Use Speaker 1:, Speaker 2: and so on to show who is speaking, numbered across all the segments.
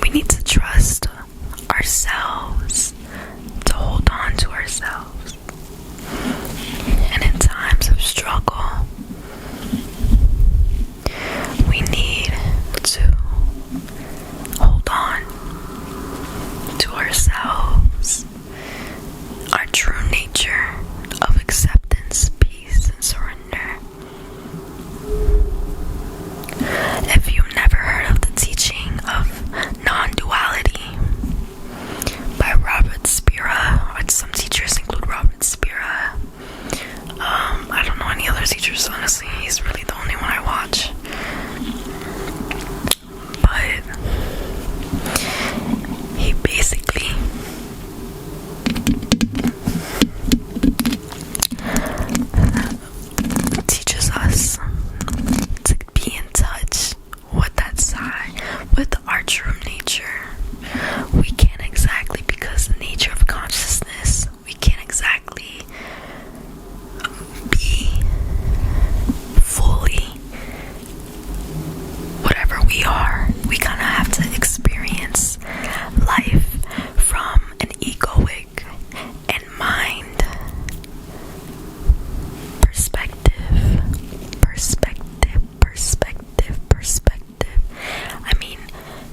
Speaker 1: We need to trust ourselves, to hold on to ourselves. And in times of struggle, we need to hold on to ourselves, our true nature of acceptance, peace, and surrender. If you've never heard of the teaching of non-duality by Robert Spira, or some teachers include Robert Spira, I don't know any other teachers, honestly. He's really the only one I watch. But he basically teaches us to be in touch with that side, with our true nature. We can't exactly, because the nature of consciousness, we can't exactly be fully whatever we are. We kind of have to experience life from an egoic and mind perspective. I mean,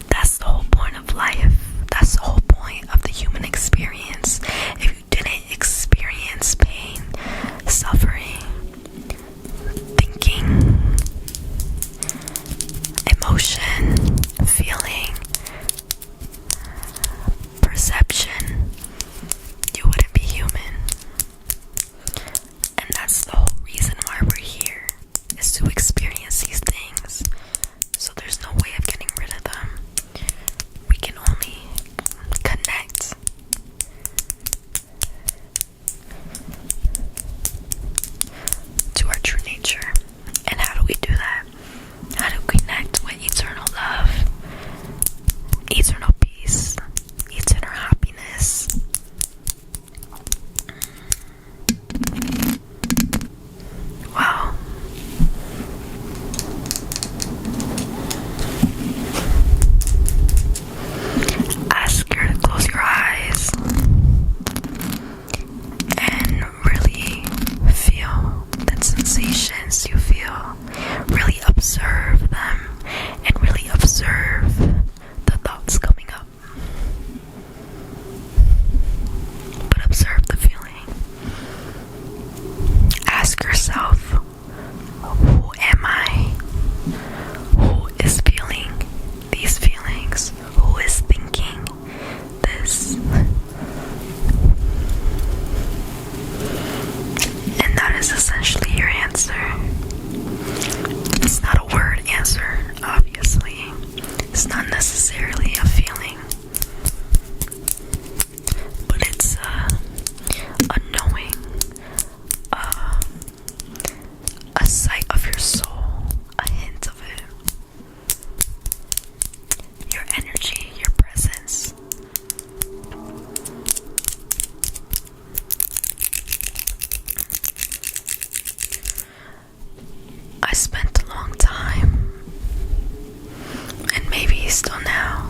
Speaker 1: that's the whole point of life. That's the whole point of the human experience. If you didn't experience pain, suffering, thinking, emotion, feeling, perception, you wouldn't be human. And that's the whole reason why we're here, is to experience these things. So there's no way of getting rid of them. We can only connect to our true nature. And how do we do that? How do we connect with eternal love, eternal peace, eternal happiness? Wow. Ask her to close your eyes and really feel the sensations you feel. Really observe them and really observe the thoughts coming up. But observe the feeling. Ask yourself, who am I? Who is feeling these feelings? Who is thinking this? And that is essentially your answer. It's not a word answer, obviously. It's not necessarily a feeling. But it's a knowing, a sight of your soul, a hint of it. Your energy, your presence. I spent a long time, and maybe still now,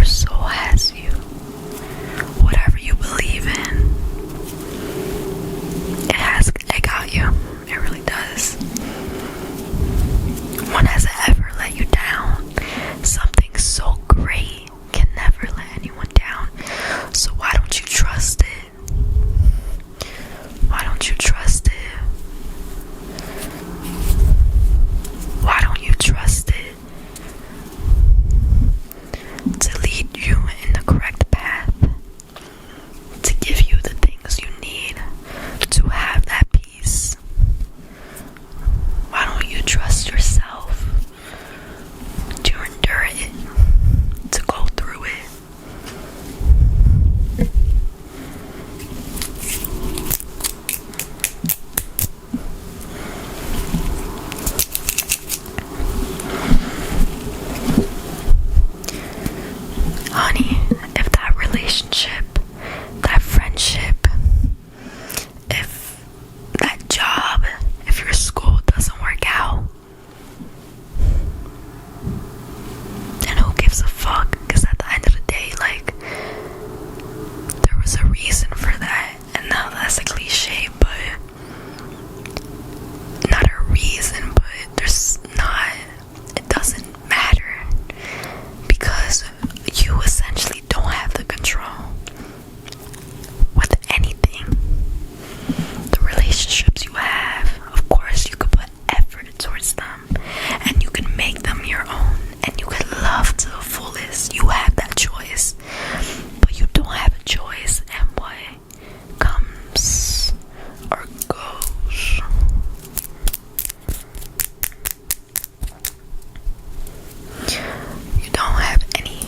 Speaker 1: soul has you. Whatever you believe in, it got you. It really does. One hasn't ever let you down. Something so great can never let anyone down. So why don't you trust it? Why don't you trust it? Why don't you trust it to lead you in the correct path, to give you the things you need to have that peace? Why don't you trust yourself to endure it, to go through it? Honey, if that relationship, that friendship, if that job, if your school doesn't work out, then who gives a fuck? Because at the end of the day, like, there was a reason for that. And now that's a cliche, but not a reason, but there's not, it doesn't matter, because you essentially don't have the control with anything. The relationships you have, of course, you could put effort towards them, and you can make them your own, and you can love to the fullest. You have that choice, but you don't have a choice in what comes or goes. You don't have any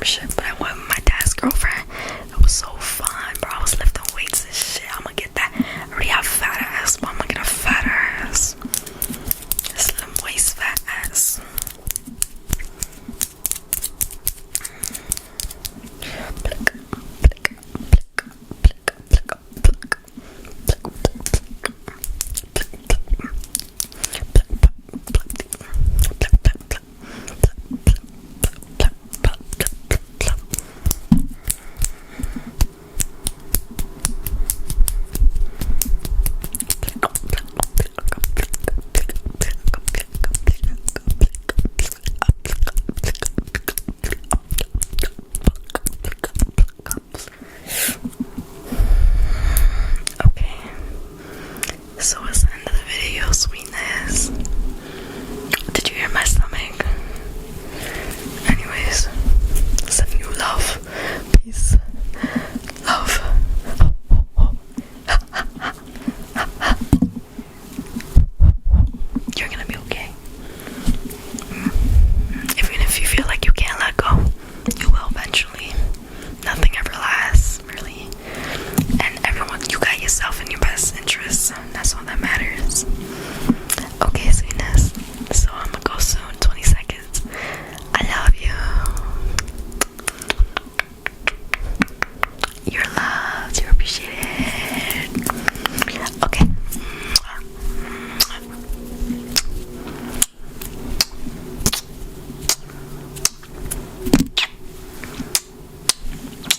Speaker 1: membership, but I went with my dad's girlfriend.